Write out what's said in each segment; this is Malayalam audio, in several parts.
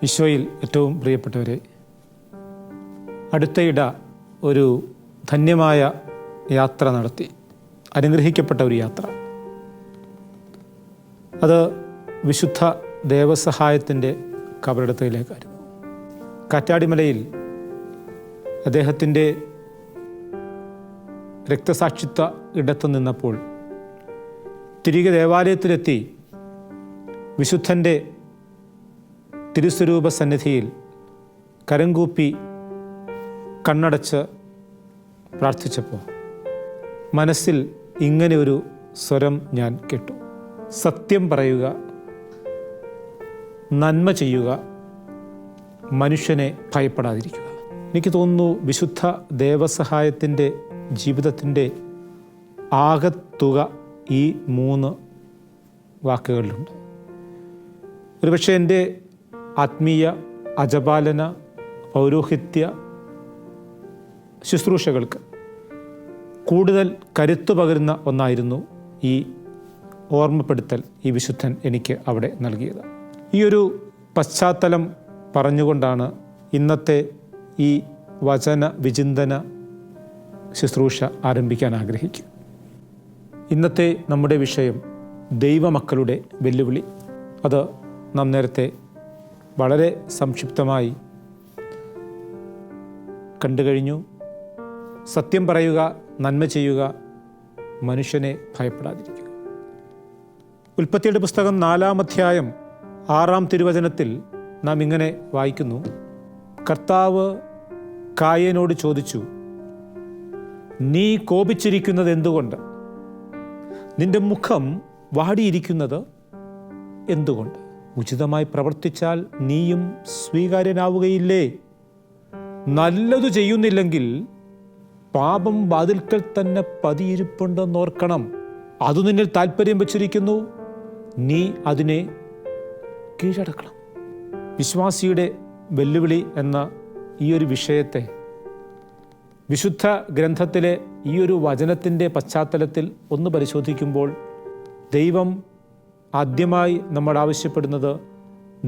ഈശോയിൽ ഏറ്റവും പ്രിയപ്പെട്ടവരെ, അടുത്തയിട ഒരു ധന്യമായ യാത്ര നടത്തി, അനുഗ്രഹിക്കപ്പെട്ട ഒരു യാത്ര. അത് വിശുദ്ധ ദേവസഹായത്തിൻ്റെ കബറിടത്തിലേക്കായിരുന്നു. കാറ്റാടിമലയിൽ അദ്ദേഹത്തിൻ്റെ രക്തസാക്ഷിത്വ ഇടത്ത് നിന്നപ്പോൾ തിരികെ ദേവാലയത്തിലെത്തി വിശുദ്ധൻ്റെ തിരുസ്വരൂപ സന്നിധിയിൽ കരംകൂപ്പി കണ്ണടച്ച് പ്രാർത്ഥിച്ചപ്പോൾ മനസ്സിൽ ഇങ്ങനെ ഒരു സ്വരം ഞാൻ കേട്ടു: സത്യം പറയുക, നന്മ ചെയ്യുക, മനുഷ്യനെ ഭയപ്പെടാതിരിക്കുക. എനിക്ക് തോന്നുന്നു വിശുദ്ധ ദേവസഹായത്തിൻ്റെ ജീവിതത്തിൻ്റെ ആകത്തുക ഈ 3 വാക്കുകളിലുണ്ട്. ഒരുപക്ഷെ എൻ്റെ ആത്മീയ അജപാലന പൗരോഹിത്യ ശുശ്രൂഷകൾക്ക് കൂടുതൽ കരുത്തു പകരുന്ന ഒന്നായിരുന്നു ഈ ഓർമ്മപ്പെടുത്തൽ ഈ വിശുദ്ധൻ എനിക്ക് അവിടെ നൽകിയത്. ഈ ഒരു പശ്ചാത്തലം പറഞ്ഞുകൊണ്ടാണ് ഇന്നത്തെ ഈ വചന വിചിന്തന ശുശ്രൂഷ ആരംഭിക്കാൻ ആഗ്രഹിക്കുക. ഇന്നത്തെ നമ്മുടെ വിഷയം ദൈവമക്കളുടെ വെല്ലുവിളി. അത് നാം നേരത്തെ വളരെ സംക്ഷിപ്തമായി കണ്ടു കഴിഞ്ഞു. സത്യം പറയുക, നന്മ ചെയ്യുക, മനുഷ്യനെ ഭയപ്പെടാതിരിക്കുക. ഉൽപ്പത്തിയുടെ പുസ്തകം 4-ാം അധ്യായം 6-ാം തിരുവചനത്തിൽ നാം ഇങ്ങനെ വായിക്കുന്നു: കർത്താവ് കായേനോട് ചോദിച്ചു, നീ കോപിച്ചിരിക്കുന്നത് എന്തുകൊണ്ട്? നിന്റെ മുഖം വാടിയിരിക്കുന്നത് എന്തുകൊണ്ട്? ഉചിതമായി പ്രവർത്തിച്ചാൽ നീയും സ്വീകാര്യനാവുകയില്ലേ? നല്ലതു ചെയ്യുന്നില്ലെങ്കിൽ പാപം വാതിൽക്കൽ തന്നെ പതിയിരിപ്പുണ്ടെന്നോർക്കണം. അത് നിന്നിൽ താല്പര്യം വച്ചിരിക്കുന്നു, നീ അതിനെ കീഴടക്കണം. വിശ്വാസിയുടെ വെല്ലുവിളി എന്ന ഈ ഒരു വിഷയത്തെ വിശുദ്ധ ഗ്രന്ഥത്തിലെ ഈ ഒരു വചനത്തിൻ്റെ പശ്ചാത്തലത്തിൽ ഒന്ന് പരിശോധിക്കുമ്പോൾ ദൈവം ആദ്യമായി നമ്മൾ ആവശ്യപ്പെടുന്നത്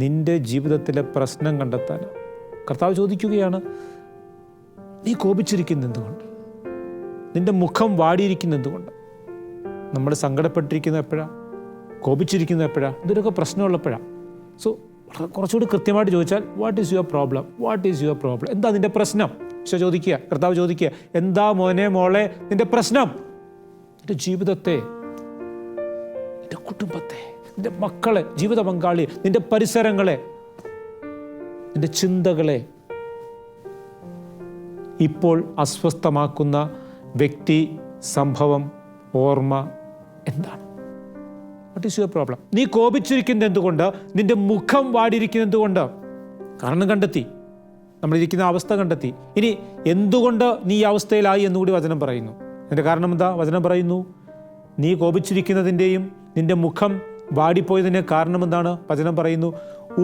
നിൻ്റെ ജീവിതത്തിലെ പ്രശ്നം കണ്ടെത്താനാണ്. കർത്താവ് ചോദിക്കുകയാണ്, നീ കോപിച്ചിരിക്കുന്നത് എന്തുകൊണ്ട്? നിൻ്റെ മുഖം വാടിയിരിക്കുന്നത് എന്തുകൊണ്ട്? നമ്മൾ സങ്കടപ്പെട്ടിരിക്കുന്നത് എപ്പോഴാണ്? കോപിച്ചിരിക്കുന്നത് എപ്പോഴാണ്? ഇതിനൊക്കെ പ്രശ്നമുള്ളപ്പോഴാണ്. സോ കുറച്ചുകൂടി കൃത്യമായിട്ട് ചോദിച്ചാൽ, what is your problem? What is your problem? എന്താ നിൻ്റെ പ്രശ്നം? ഈശോ ചോദിക്കുക, കർത്താവ് ചോദിക്കുക, എന്താ മോനെ മോളെ നിൻ്റെ പ്രശ്നം? നിൻ്റെ ജീവിതത്തെ, നിൻ്റെ കുടുംബത്തെ, നിൻ്റെ മക്കളെ, ജീവിത പങ്കാളി, നിൻ്റെ പരിസരങ്ങളെ, നിൻ്റെ ചിന്തകളെ ഇപ്പോൾ അസ്വസ്ഥമാക്കുന്ന വ്യക്തി, സംഭവം, ഓർമ്മ എന്താണ്? What is your problem? നീ കോപിച്ചിരിക്കുന്നത് എന്തുകൊണ്ട്? നിന്റെ മുഖം വാടിയിരിക്കുന്നത് എന്തുകൊണ്ട്? കാരണം കണ്ടെത്തി, നമ്മളിരിക്കുന്ന അവസ്ഥ കണ്ടെത്തി. ഇനി എന്തുകൊണ്ട് നീ ഈ അവസ്ഥയിലായി എന്നുകൂടി വചനം പറയുന്നു. അതിൻ്റെ കാരണം എന്താ? വചനം പറയുന്നു, നീ കോപിച്ചിരിക്കുന്നതിൻ്റെയും നിന്റെ മുഖം വാടിപ്പോയതിൻ്റെ കാരണം എന്താണ്? വചനം പറയുന്നു,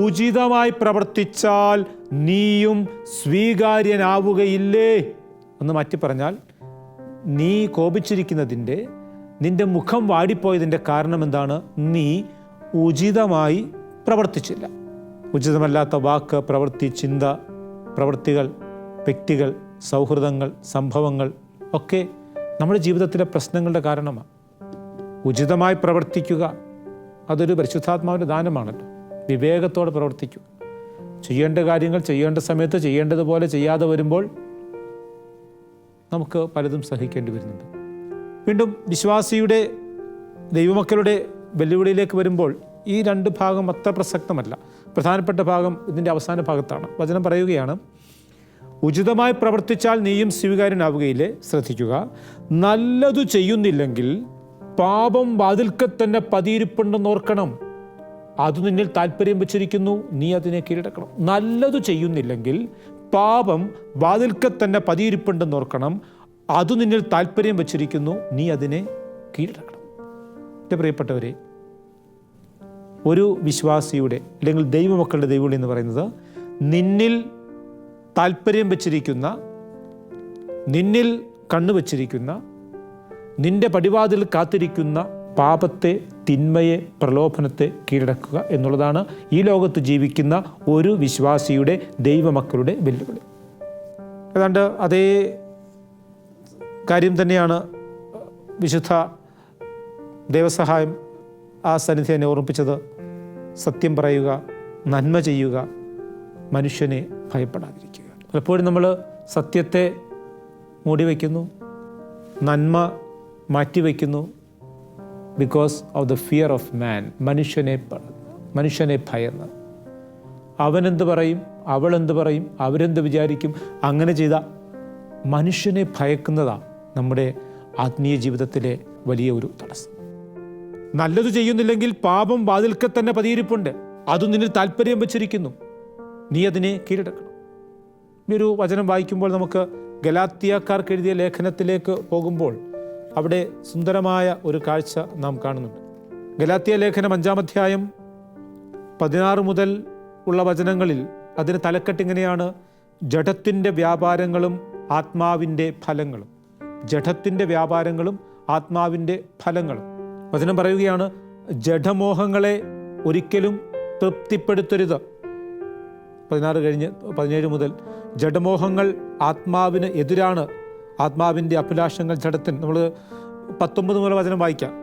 ഉചിതമായി പ്രവർത്തിച്ചാൽ നീയും സ്വീകാര്യനാവുകയില്ലേ? ഒന്ന് മാറ്റി പറഞ്ഞാൽ, നീ കോപിച്ചിരിക്കുന്നതിൻ്റെ, നിന്റെ മുഖം വാടിപ്പോയതിൻ്റെ കാരണം എന്താണ്? നീ ഉചിതമായി പ്രവർത്തിച്ചില്ല. ഉചിതമല്ലാത്ത വാക്ക്, പ്രവൃത്തി, ചിന്ത, പ്രവൃത്തികൾ, വ്യക്തികൾ, സൗഹൃദങ്ങൾ, സംഭവങ്ങൾ ഒക്കെ നമ്മുടെ ജീവിതത്തിലെ പ്രശ്നങ്ങളുടെ കാരണമാണ്. ഉചിതമായി പ്രവർത്തിക്കുക, അതൊരു പരിശുദ്ധാത്മാവിൻ്റെ ദാനമാണല്ലോ. വിവേകത്തോടെ പ്രവർത്തിക്കുക. ചെയ്യേണ്ട കാര്യങ്ങൾ ചെയ്യേണ്ട സമയത്ത് ചെയ്യേണ്ടതുപോലെ ചെയ്യാതെ വരുമ്പോൾ നമുക്ക് പലതും സഹിക്കേണ്ടി വരുന്നുണ്ട്. വീണ്ടും വിശ്വാസിയുടെ, ദൈവമക്കളുടെ വെല്ലുവിളിയിലേക്ക് വരുമ്പോൾ ഈ 2 ഭാഗം അത്ര പ്രസക്തമല്ല. പ്രധാനപ്പെട്ട ഭാഗം ഇതിൻ്റെ അവസാന ഭാഗത്താണ്. വചനം പറയുകയാണ്, ഉചിതമായി പ്രവർത്തിച്ചാൽ നീയും സ്വീകാര്യനാവുകയില്ലേ? ശ്രദ്ധിക്കുക, നല്ലതു ചെയ്യുന്നില്ലെങ്കിൽ പാപം വാതിൽക്കൽ തന്നെ പതിയിരിപ്പുണ്ടെന്നോർക്കണം. അത് നിന്നിൽ താല്പര്യം വെച്ചിരിക്കുന്നു, നീ അതിനെ കീഴടക്കണം. നല്ലതു ചെയ്യുന്നില്ലെങ്കിൽ പാപം വാതിൽക്കൽ തന്നെ പതിയിരിപ്പുണ്ടെന്നോർക്കണം. അത് നിന്നിൽ താല്പര്യം വെച്ചിരിക്കുന്നു, നീ അതിനെ കീഴടക്കണം. എൻ്റെ പ്രിയപ്പെട്ടവരെ, ഒരു വിശ്വാസിയുടെ അല്ലെങ്കിൽ ദൈവമക്കളുടെ ദൈവവിളി എന്ന് പറയുന്നത് നിന്നിൽ താല്പര്യം വെച്ചിരിക്കുന്ന, നിന്നിൽ കണ്ണുവച്ചിരിക്കുന്ന, നിന്റെ പടിവാതിൽ കാത്തിരിക്കുന്ന പാപത്തെ, തിന്മയെ, പ്രലോഭനത്തെ കീഴടക്കുക എന്നുള്ളതാണ് ഈ ലോകത്ത് ജീവിക്കുന്ന ഒരു വിശ്വാസിയുടെ, ദൈവമക്കളുടെ വെല്ലുവിളി. ഏതാണ്ട് അതേ കാര്യം തന്നെയാണ് വിശുദ്ധ ദൈവസഹായം ആ സന്നിധി എന്നെ ഓർമ്മിപ്പിച്ചത്. സത്യം പറയുക, നന്മ ചെയ്യുക, മനുഷ്യനെ ഭയപ്പെടാതിരിക്കുക. പലപ്പോഴും നമ്മൾ സത്യത്തെ മൂടിവെക്കുന്നു, നന്മ മാറ്റിവെക്കുന്നു. Because of the fear of man. മനുഷ്യനെ ഭയന്ന് അവനെന്ത് പറയും, അവളെന്ത് പറയും, അവരെന്ത് വിചാരിക്കും, അങ്ങനെ ചെയ്ത മനുഷ്യനെ ഭയക്കുന്നതാണ് നമ്മുടെ ആത്മീയ ജീവിതത്തിലെ വലിയ ഒരു തടസ്സം. നല്ലത് ചെയ്യുന്നില്ലെങ്കിൽ പാപം വാതിൽക്കൽ തന്നെ പതിയിരിപ്പുണ്ട്, അതും നിന്നിൽ താല്പര്യം വെച്ചിരിക്കുന്നു, നീ അതിനെ കീഴടക്കണം. ഈ ഒരു വചനം വായിക്കുമ്പോൾ നമുക്ക് ഗലാത്യക്കാർക്ക് എഴുതിയ ലേഖനത്തിലേക്ക് പോകുമ്പോൾ അവിടെ സുന്ദരമായ ഒരു കാഴ്ച നാം കാണുന്നുണ്ട്. ഗലാത്യ ലേഖനം 5-ാം അധ്യായം 16 മുതൽ ഉള്ള വചനങ്ങളിൽ അതിന് തലക്കെട്ടിങ്ങനെയാണ്: ജഡത്തിൻ്റെ വ്യാപാരങ്ങളും ആത്മാവിൻ്റെ ഫലങ്ങളും. ജഡത്തിൻ്റെ വ്യാപാരങ്ങളും ആത്മാവിൻ്റെ ഫലങ്ങളും. വചനം പറയുകയാണ്, ജഡമോഹങ്ങളെ ഒരിക്കലും തൃപ്തിപ്പെടുത്തരുത്. 17 മുതൽ ജഡമോഹങ്ങൾ ആത്മാവിന് എതിരാണ്, ആത്മാവിൻ്റെ അഭിലാഷങ്ങൾ ജഡത്തിന്. നമ്മൾ 19 മുതൽ വചനം വായിക്കാം.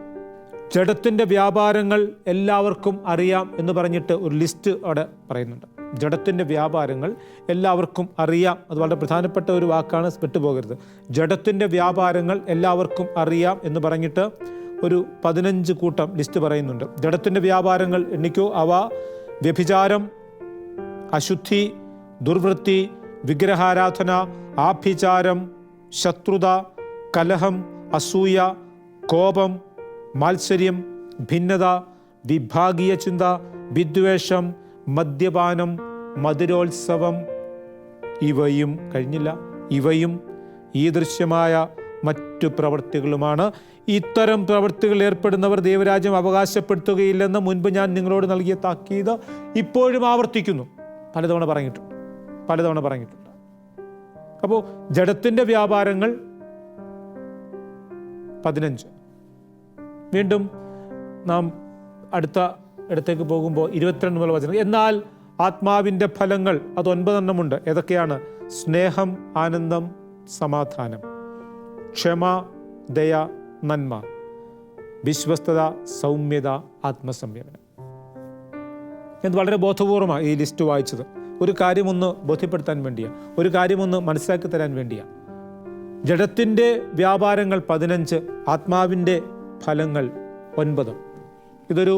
ജഡത്തിൻ്റെ വ്യാപാരങ്ങൾ എല്ലാവർക്കും അറിയാം എന്ന് പറഞ്ഞിട്ട് ഒരു ലിസ്റ്റ് അവിടെ പറയുന്നുണ്ട്. ജഡത്തിൻ്റെ വ്യാപാരങ്ങൾ എല്ലാവർക്കും അറിയാം. അത് വളരെ പ്രധാനപ്പെട്ട ഒരു വാക്കാണ്, വിട്ടുപോകരുത്. ജഡത്തിൻ്റെ വ്യാപാരങ്ങൾ എല്ലാവർക്കും അറിയാം എന്ന് പറഞ്ഞിട്ട് ഒരു 15 കൂട്ടം ലിസ്റ്റ് പറയുന്നുണ്ട്. ജഡത്തിൻ്റെ വ്യാപാരങ്ങൾ എണ്ണിക്കോ. അവ വ്യഭിചാരം, അശുദ്ധി, ദുർവൃത്തി, വിഗ്രഹാരാധന, ആഭിചാരം, ശത്രുത, കലഹം, അസൂയ, കോപം, മാത്സര്യം, ഭിന്നത, വിഭാഗീയ ചിന്ത, വിദ്വേഷം, മദ്യപാനം, മധുരോത്സവം, ഇവയും കഴിഞ്ഞില്ല, ഇവയും ഈ ദൃശ്യമായ മറ്റു പ്രവൃത്തികളുമാണ്. ഇത്തരം പ്രവൃത്തികൾ ഏർപ്പെടുന്നവർ ദൈവരാജ്യം അവകാശപ്പെടുത്തുകയില്ലെന്ന് മുൻപ് ഞാൻ നിങ്ങളോട് നൽകിയ താക്കീത് ഇപ്പോഴും ആവർത്തിക്കുന്നു. പലതവണ പറഞ്ഞിട്ടുണ്ട്. അപ്പോൾ ജഡത്തിൻ്റെ വ്യാപാരങ്ങൾ 15. വീണ്ടും നാം അടുത്ത ഇടത്തേക്ക് പോകുമ്പോൾ 22 മുതൽ വചനം. എന്നാൽ ആത്മാവിൻ്റെ ഫലങ്ങൾ അത് 9 എണ്ണമുണ്ട്. ഏതൊക്കെയാണ്? സ്നേഹം, ആനന്ദം, സമാധാനം, ക്ഷമ, ദയ, നന്മ, വിശ്വസ്തത, സൗമ്യത, ആത്മസംയമനം. ഇത് വളരെ ബോധപൂർവമാണ് ഈ ലിസ്റ്റ് വായിച്ചത്. ഒരു കാര്യമൊന്ന് ബോധ്യപ്പെടുത്താൻ വേണ്ടിയാണ്, ഒരു കാര്യമൊന്ന് മനസ്സിലാക്കി തരാൻ വേണ്ടിയാണ്. ജഡത്തിൻ്റെ വ്യാപാരങ്ങൾ 15, ആത്മാവിൻ്റെ ഫലങ്ങൾ 9. ഇതൊരു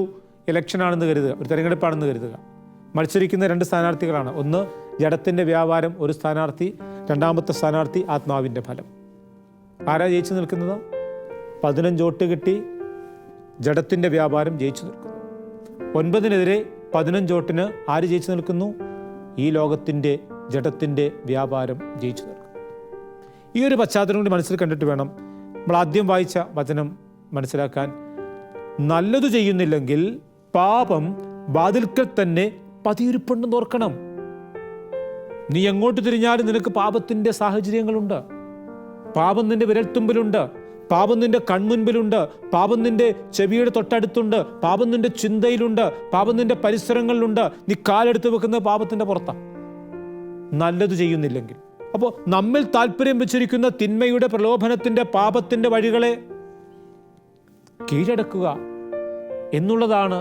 ഇലക്ഷനാണെന്ന് കരുതുക, ഒരു തെരഞ്ഞെടുപ്പാണെന്ന് കരുതുക. മത്സരിക്കുന്ന 2 സ്ഥാനാർത്ഥികളാണ്. ഒന്ന് ജഡത്തിൻ്റെ വ്യാപാരം, ഒരു സ്ഥാനാർത്ഥി. രണ്ടാമത്തെ സ്ഥാനാർത്ഥി ആത്മാവിൻ്റെ ഫലം. ആരാ ജയിച്ചു നിൽക്കുന്നത്? 15 വോട്ട് കിട്ടി ജഡത്തിൻ്റെ വ്യാപാരം ജയിച്ചു നിൽക്കുന്നു. 9-നെതിരെ 15 വോട്ടിന് ആര് ജയിച്ചു നിൽക്കുന്നു? ഈ ലോകത്തിൻ്റെ ജഡത്തിൻ്റെ വ്യാപാരം ജയിച്ചു നിൽക്കുന്നു. ഈ ഒരു പശ്ചാത്തലം കൂടി മനസ്സിൽ കണ്ടിട്ട് വേണം നമ്മൾ ആദ്യം വായിച്ച വചനം മനസ്സിലാക്കാൻ. നല്ലത് ചെയ്യുന്നില്ലെങ്കിൽ പാപം വാതിൽക്കൽ തന്നെ പതിയിരിപ്പുണ്ടെന്ന് ഓർക്കണം. നീ എങ്ങോട്ട് തിരിഞ്ഞാലും നിനക്ക് പാപത്തിൻ്റെ സാഹചര്യങ്ങളുണ്ട്. പാപം നിന്റെ വിരൽത്തുമ്പിലുണ്ട്, പാപം നിന്റെ കൺമുൻപിലുണ്ട്, പാപം നിന്റെ ചെവിയുടെ തൊട്ടടുത്തുണ്ട്, പാപം നിന്റെ ചിന്തയിലുണ്ട്, പാപം നിന്റെ പരിസരങ്ങളിലുണ്ട്. നീ കാലെടുത്ത് വെക്കുന്നത് പാപത്തിൻ്റെ പുറത്താണ്, നല്ലത് ചെയ്യുന്നില്ലെങ്കിൽ. അപ്പോൾ നമ്മിൽ താല്പര്യം വെച്ചിരിക്കുന്ന തിന്മയുടെ, പ്രലോഭനത്തിൻ്റെ, പാപത്തിൻ്റെ വഴികളെ കീഴടക്കുക എന്നുള്ളതാണ്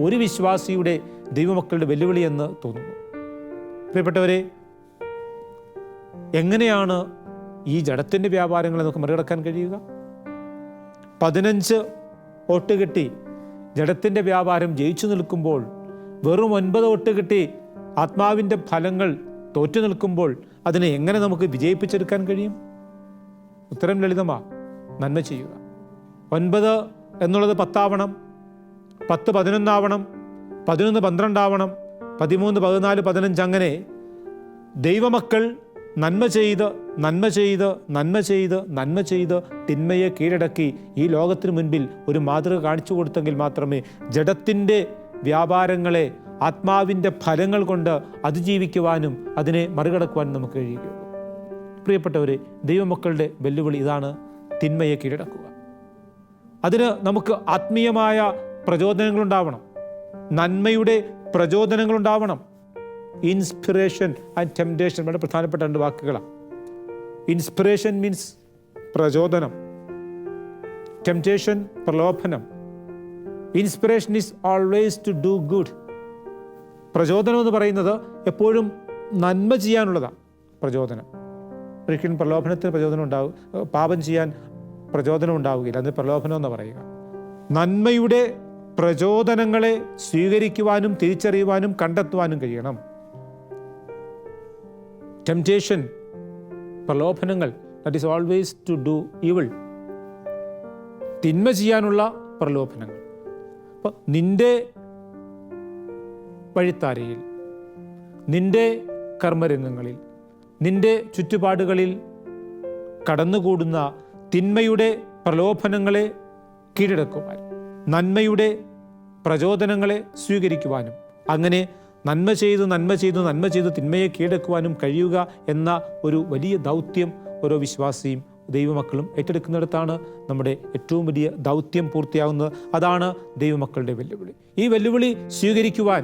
ഒരു വിശ്വാസിയുടെ, ദൈവമക്കളുടെ വെല്ലുവിളി എന്ന് തോന്നുന്നു. പ്രിയപ്പെട്ടവരെ, എങ്ങനെയാണ് ഈ ജഡത്തിൻ്റെ വ്യാപാരങ്ങളെ നമുക്ക് മറികടക്കാൻ കഴിയുക? 15 വോട്ട് കിട്ടി ജഡത്തിൻ്റെ വ്യാപാരം ജയിച്ചു നിൽക്കുമ്പോൾ, വെറും 9 വോട്ട് കിട്ടി ആത്മാവിൻ്റെ ഫലങ്ങൾ തോറ്റു നിൽക്കുമ്പോൾ അതിനെ എങ്ങനെ നമുക്ക് വിജയിപ്പിച്ചെടുക്കാൻ കഴിയും? ഉത്തരം ലളിതമാണ്, നന്മ ചെയ്യുക. 9 എന്നുള്ളത് 10 ആവണം, 10 11 ആവണം, 11 12 ആവണം, 13 14 15. അങ്ങനെ ദൈവമക്കൾ നന്മ ചെയ്ത് തിന്മയെ കീഴടക്കി ഈ ലോകത്തിന് മുൻപിൽ ഒരു മാതൃക കാണിച്ചു കൊടുത്തെങ്കിൽ മാത്രമേ ജഡത്തിൻ്റെ വ്യാപാരങ്ങളെ ആത്മാവിൻ്റെ ഫലങ്ങൾ കൊണ്ട് അതിജീവിക്കുവാനും അതിനെ മറികടക്കുവാനും നമുക്ക് കഴിയുകയുള്ളൂ. പ്രിയപ്പെട്ടവരെ, ദൈവമക്കളുടെ വെല്ലുവിളി ഇതാണ്: തിന്മയെ കീഴടക്കുക. അതിന് നമുക്ക് ആത്മീയമായ പ്രചോദനങ്ങളുണ്ടാവണം, നന്മയുടെ പ്രചോദനങ്ങളുണ്ടാവണം. ഇൻസ്പിറേഷൻ ആൻഡ് ടെംപ്റ്റേഷൻ വളരെ പ്രധാനപ്പെട്ട 2 വാക്കുകളാണ്. ഇൻസ്പിറേഷൻ മീൻസ് പ്രചോദനം, ടെംപ്റ്റേഷൻ പ്രലോഭനം. Inspiration is always to do good. പ്രചോദനം എന്ന് പറയുന്നത് എപ്പോഴും നന്മ ചെയ്യാനുള്ളതാണ് പ്രചോദനം. ഒരിക്കലും പ്രലോഭനത്തിന് പ്രചോദനം ഉണ്ടാവും, പാപം ചെയ്യാൻ പ്രചോദനം ഉണ്ടാവുകയില്ല. അതിന് പ്രലോഭനം എന്ന് പറയുക. നന്മയുടെ പ്രചോദനങ്ങളെ സ്വീകരിക്കുവാനും തിരിച്ചറിയുവാനും കണ്ടെത്തുവാനും കഴിയണം. ടെംപ്റ്റേഷൻ, പ്രലോഭനങ്ങൾ, that is always to do evil, തിന്മ ചെയ്യാനുള്ള പ്രലോഭനങ്ങൾ. അപ്പോൾ നിന്റെ വഴിത്താരയിൽ, നിന്റെ കർമ്മരംഗങ്ങളിൽ, നിന്റെ ചുറ്റുപാടുകളിൽ കടന്നുകൂടുന്ന തിന്മയുടെ പ്രലോഭനങ്ങളെ കീഴടക്കുവാൻ, നന്മയുടെ പ്രചോദനങ്ങളെ സ്വീകരിക്കുവാനും, അങ്ങനെ നന്മ ചെയ്ത് തിന്മയെ കീഴടക്കുവാനും കഴിയുക എന്ന ഒരു വലിയ ദൗത്യം ഓരോ വിശ്വാസിയും ദൈവമക്കളും ഏറ്റെടുക്കുന്നിടത്താണ് നമ്മുടെ ഏറ്റവും വലിയ ദൗത്യം പൂർത്തിയാകുന്നത്. അതാണ് ദൈവമക്കളുടെ വെല്ലുവിളി. ഈ വെല്ലുവിളി സ്വീകരിക്കുവാൻ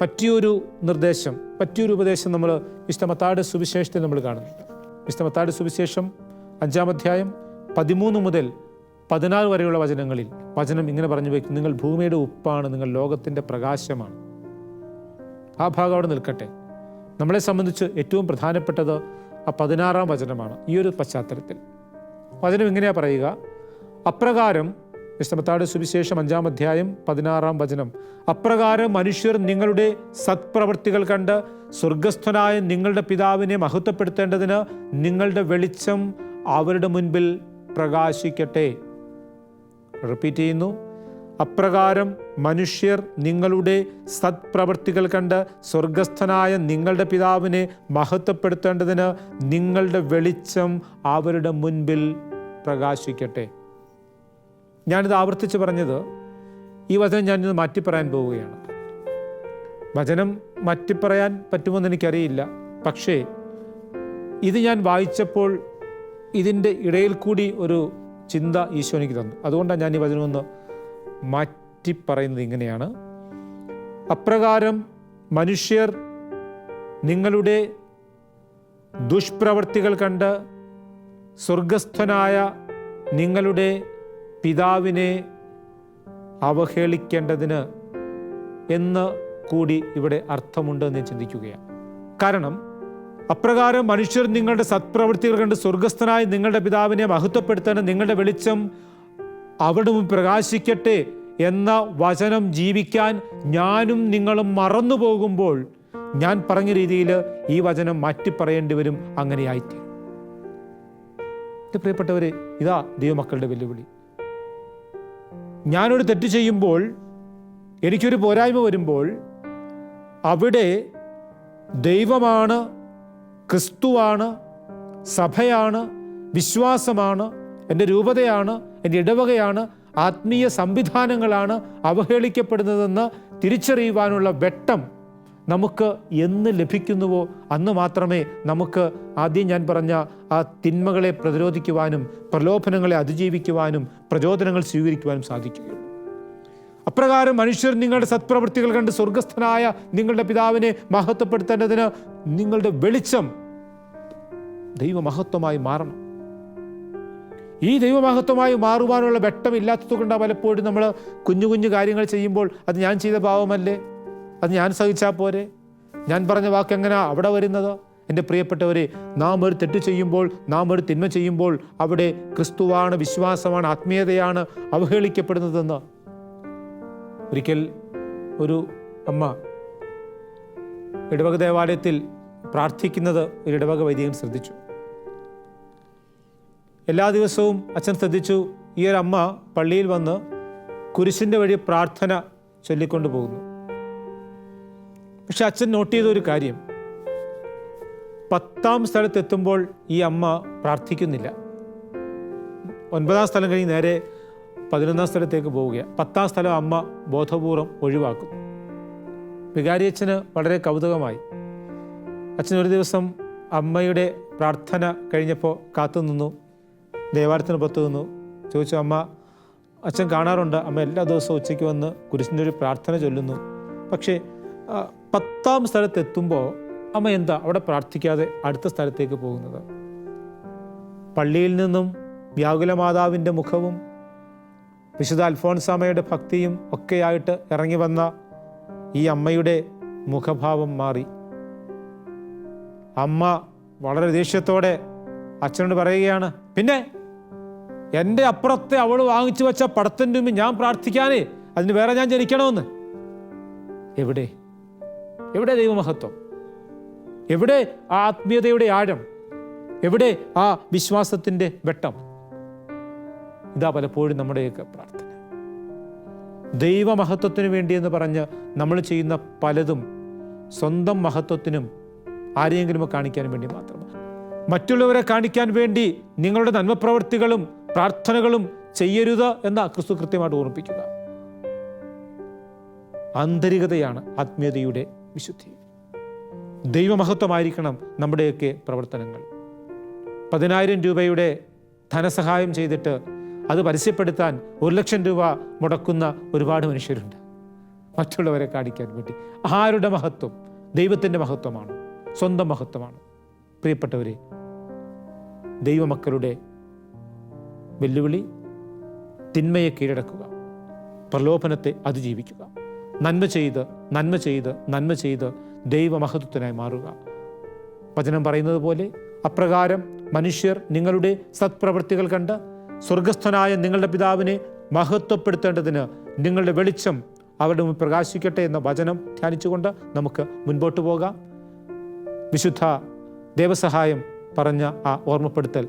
പറ്റിയൊരു നിർദ്ദേശം, പറ്റിയൊരു ഉപദേശം നമ്മൾ വിശുദ്ധ മത്തായിയുടെ സുവിശേഷത്തിൽ നമ്മൾ കാണുന്നുണ്ട്. വിശുദ്ധ മത്തായിയുടെ സുവിശേഷം 5-ാം അധ്യായം 13 മുതൽ 14 വരെയുള്ള വചനങ്ങളിൽ വചനം ഇങ്ങനെ പറഞ്ഞു വയ്ക്കും: നിങ്ങൾ ഭൂമിയുടെ ഉപ്പാണ്, നിങ്ങൾ ലോകത്തിൻ്റെ പ്രകാശമാണ്. ആ ഭാഗം അവിടെ നിൽക്കട്ടെ. നമ്മളെ സംബന്ധിച്ച് ഏറ്റവും പ്രധാനപ്പെട്ടത് ആ 16-ാം വചനമാണ്. ഈ ഒരു പശ്ചാത്തലത്തിൽ വചനം ഇങ്ങനെയാ പറയുക: അപ്രകാരം, വിശുദ്ധ മത്തായിയുടെ സുവിശേഷം 5-ാം അധ്യായം 16-ാം വചനം, അപ്രകാരം മനുഷ്യർ നിങ്ങളുടെ സത്പ്രവൃത്തികൾ കണ്ട് സ്വർഗസ്ഥനായ നിങ്ങളുടെ പിതാവിനെ മഹത്വപ്പെടുത്തേണ്ടതിന് നിങ്ങളുടെ വെളിച്ചം അവരുടെ മുൻപിൽ പ്രകാശിക്കട്ടെ. റിപ്പീറ്റ് ചെയ്യുന്നു: അപ്രകാരം മനുഷ്യർ നിങ്ങളുടെ സത്പ്രവൃത്തികൾ കണ്ട് സ്വർഗസ്ഥനായ നിങ്ങളുടെ പിതാവിനെ മഹത്വപ്പെടുത്തേണ്ടതിന് നിങ്ങളുടെ വെളിച്ചം അവരുടെ മുൻപിൽ പ്രകാശിക്കട്ടെ. ഞാനിത് ആവർത്തിച്ച് പറഞ്ഞത്, ഈ വചനം ഞാനിത് മാറ്റിപ്പറയാൻ പോവുകയാണ്. വചനം മാറ്റിപ്പറയാൻ പറ്റുമെന്ന് എനിക്കറിയില്ല. പക്ഷേ ഇത് ഞാൻ വായിച്ചപ്പോൾ ഇതിൻ്റെ ഇടയിൽ കൂടി ഒരു ചിന്ത ഈശോ എനിക്ക് തന്നു. അതുകൊണ്ടാണ് ഞാൻ ഈ വചനമൊന്ന് മാറ്റിപ്പറയുന്നത്. ഇങ്ങനെയാണ്: അപ്രകാരം മനുഷ്യർ നിങ്ങളുടെ ദുഷ്പ്രവർത്തികൾ കണ്ട് സ്വർഗസ്ഥനായ നിങ്ങളുടെ പിതാവിനെ അവഹേളിക്കേണ്ടതിന് എന്ന് കൂടി ഇവിടെ അർത്ഥമുണ്ട് എന്ന് ചിന്തിക്കുകയാണ്. കാരണം അപ്രകാരം മനുഷ്യർ നിങ്ങളുടെ സത്പ്രവൃത്തികൾ കണ്ട് സ്വർഗസ്ഥനായ നിങ്ങളുടെ പിതാവിനെ മഹത്വപ്പെടുത്താൻ നിങ്ങളുടെ വെളിച്ചം അവിടെ മുമ്പ് പ്രകാശിക്കട്ടെ എന്ന വചനം ജീവിക്കാൻ ഞാനും നിങ്ങളും മറന്നു പോകുമ്പോൾ ഞാൻ പറഞ്ഞ രീതിയിൽ ഈ വചനം മാറ്റിപ്പറയേണ്ടി വരും. അങ്ങനെയായിത്തീരും. പ്രിയപ്പെട്ടവരെ, ഇതാ ദൈവമക്കളുടെ വെല്ലുവിളി. ഞാനൊരു തെറ്റ് ചെയ്യുമ്പോൾ, എനിക്കൊരു പോരായ്മ വരുമ്പോൾ, അവിടെ ദൈവമാണ്, ക്രിസ്തുവാണ്, സഭയാണ്, വിശ്വാസമാണ്, എൻ്റെ രൂപതയാണ്, എൻ്റെ ഇടവകയാണ്, ആത്മീയ സംവിധാനങ്ങളാണ് അവഹേളിക്കപ്പെടുന്നതെന്ന് തിരിച്ചറിയുവാനുള്ള വെട്ടം നമുക്ക് എന്ന് ലഭിക്കുന്നുവോ അന്ന് മാത്രമേ നമുക്ക് ആദ്യം ഞാൻ പറഞ്ഞ ആ തിന്മകളെ പ്രതിരോധിക്കുവാനും പ്രലോഭനങ്ങളെ അതിജീവിക്കുവാനും പ്രചോദനങ്ങൾ സ്വീകരിക്കുവാനും സാധിക്കുകയുള്ളൂ. അപ്രകാരം മനുഷ്യർ നിങ്ങളുടെ സത്പ്രവൃത്തികൾ കണ്ട് സ്വർഗസ്ഥനായ നിങ്ങളുടെ പിതാവിനെ മഹത്വപ്പെടുത്തേണ്ടതിന് നിങ്ങളുടെ വെളിച്ചം ദൈവമഹത്വമായി മാറണം. ഈ ദൈവമഹത്വമായി മാറുവാനുള്ള വെട്ടമില്ലാത്തത് കൊണ്ടാണ് പലപ്പോഴും നമ്മൾ കുഞ്ഞു കുഞ്ഞു കാര്യങ്ങൾ ചെയ്യുമ്പോൾ അത് ഞാൻ ചെയ്ത പാവമല്ലേ, അത് ഞാൻ സഹിച്ചാൽ പോരെ, ഞാൻ പറഞ്ഞ വാക്ക് എങ്ങനെയാ അവിടെ വരുന്നത്? എൻ്റെ പ്രിയപ്പെട്ടവരെ, നാം ഒരു തെറ്റ് ചെയ്യുമ്പോൾ, നാം ഒരു തിന്മ ചെയ്യുമ്പോൾ അവിടെ ക്രിസ്തുവാണ്, വിശ്വാസമാണ്, ആത്മീയതയാണ് അവഹേളിക്കപ്പെടുന്നതെന്ന് ഒരിക്കൽ ഒരു അമ്മ ഇടവക ദേവാലയത്തിൽ പ്രാർത്ഥിക്കുന്നത് ഒരു ഇടവക വൈദികൻ ശ്രദ്ധിച്ചു. എല്ലാ ദിവസവും അച്ഛൻ ശ്രദ്ധിച്ചു, ഈ ഒരു അമ്മ പള്ളിയിൽ വന്ന് കുരിശിൻ്റെ വഴി പ്രാർത്ഥന ചൊല്ലിക്കൊണ്ട് പോകുന്നു. പക്ഷെ അച്ഛൻ നോട്ട് ചെയ്ത ഒരു കാര്യം, 10ാം സ്ഥലത്തെത്തുമ്പോൾ ഈ അമ്മ പ്രാർത്ഥിക്കുന്നില്ല. 9ാം സ്ഥലം കഴിഞ്ഞ് നേരെ 11ാം സ്ഥലത്തേക്ക് പോവുകയാണ്. 10ാം സ്ഥലം അമ്മ ബോധപൂർവം ഒഴിവാക്കുന്നു. വികാരിയച്ഛന് വളരെ കൗതുകമായി. അച്ഛൻ ഒരു ദിവസം അമ്മയുടെ പ്രാർത്ഥന കഴിഞ്ഞപ്പോൾ കാത്തു നിന്നു, ദേവാലയത്തിന് പുറത്തു നിന്നു. ചോദിച്ചു, അമ്മ അച്ഛൻ കാണാറുണ്ട്, അമ്മ എല്ലാ ദിവസവും ഉച്ചയ്ക്ക് വന്ന് കുരിശിൻ്റെ ഒരു പ്രാർത്ഥന ചൊല്ലുന്നു. പക്ഷേ 10ാം സ്ഥലത്തെത്തുമ്പോൾ അമ്മ എന്താ അവിടെ പ്രാർത്ഥിക്കാതെ അടുത്ത സ്ഥലത്തേക്ക് പോകുന്നത്? പള്ളിയിൽ നിന്നും വ്യാകുല മാതാവിൻ്റെ മുഖവും വിശുദ്ധ അൽഫോൻസാമ്മയുടെ ഭക്തിയും ഒക്കെയായിട്ട് ഇറങ്ങി വന്ന ഈ അമ്മയുടെ മുഖഭാവം മാറി. അമ്മ വളരെ ദേഷ്യത്തോടെ അച്ഛനോട് പറയുകയാണ്, പിന്നെ എൻ്റെ അപ്പുറത്തെ അവൾ വാങ്ങിച്ചു വെച്ച പടത്തിൻ്റെ മുമ്പിൽ ഞാൻ പ്രാർത്ഥിക്കാനേ, അതിന് വേറെ ഞാൻ ജനിക്കണമെന്ന്? എവിടെ എവിടെ ദൈവമഹത്വം? എവിടെ ആ ആത്മീയതയുടെ ആഴം? എവിടെ ആ വിശ്വാസത്തിൻ്റെ വെട്ടം? ഇതാ പലപ്പോഴും നമ്മുടെയൊക്കെ പ്രാർത്ഥന. ദൈവമഹത്വത്തിന് വേണ്ടി എന്ന് പറഞ്ഞ് നമ്മൾ ചെയ്യുന്ന പലതും സ്വന്തം മഹത്വത്തിനും ആരെയെങ്കിലും കാണിക്കാൻ വേണ്ടി മാത്രമാണ്. മറ്റുള്ളവരെ കാണിക്കാൻ വേണ്ടി നിങ്ങളുടെ നന്മപ്രവൃത്തികളും പ്രാർത്ഥനകളും ചെയ്യരുത് എന്ന് ക്രിസ്തു കൃത്യമായിട്ട് ഓർമ്മിപ്പിക്കുക. ആന്തരികതയാണ് ആത്മീയതയുടെ വിശുദ്ധി. ദൈവമഹത്വമായിരിക്കണം നമ്മുടെയൊക്കെ പ്രവർത്തനങ്ങൾ. 10,000 രൂപയുടെ ധനസഹായം ചെയ്തിട്ട് അത് പരസ്യപ്പെടുത്താൻ 1,00,000 രൂപ മുടക്കുന്ന ഒരുപാട് മനുഷ്യരുണ്ട് മറ്റുള്ളവരെ കാണിക്കാൻ വേണ്ടി. ആരുടെ മഹത്വം? ദൈവത്തിൻ്റെ മഹത്വമാണ്, സ്വന്തം മഹത്വമാണ്. പ്രിയപ്പെട്ടവരെ, ദൈവമക്കളുടെ വെല്ലുവിളി തിന്മയെ കീഴടക്കുക, പ്രലോഭനത്തെ അതിജീവിക്കുക, നന്മ ചെയ്ത് ദൈവമഹത്വത്തിനായി മാറുക. വചനം പറയുന്നത് പോലെ അപ്രകാരം മനുഷ്യർ നിങ്ങളുടെ സത്പ്രവൃത്തികൾ കണ്ട് സ്വർഗസ്ഥനായ നിങ്ങളുടെ പിതാവിനെ മഹത്വപ്പെടുത്തേണ്ടതിന് നിങ്ങളുടെ വെളിച്ചം അവരുടെ മുന്നിൽ പ്രകാശിക്കട്ടെ എന്ന വചനം ധ്യാനിച്ചുകൊണ്ട് നമുക്ക് മുൻപോട്ട് പോകാം. വിശുദ്ധ ദേവസഹായം പറഞ്ഞ ആ ഓർമ്മപ്പെടുത്തൽ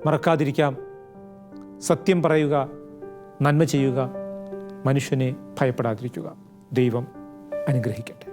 മറക്കാതിരിക്കാം. സത്യം പറയുക, നന്മ ചെയ്യുക, മനുഷ്യനെ ഭയപ്പെടാതിരിക്കുക. ദൈവം അനുഗ്രഹിക്കട്ടെ.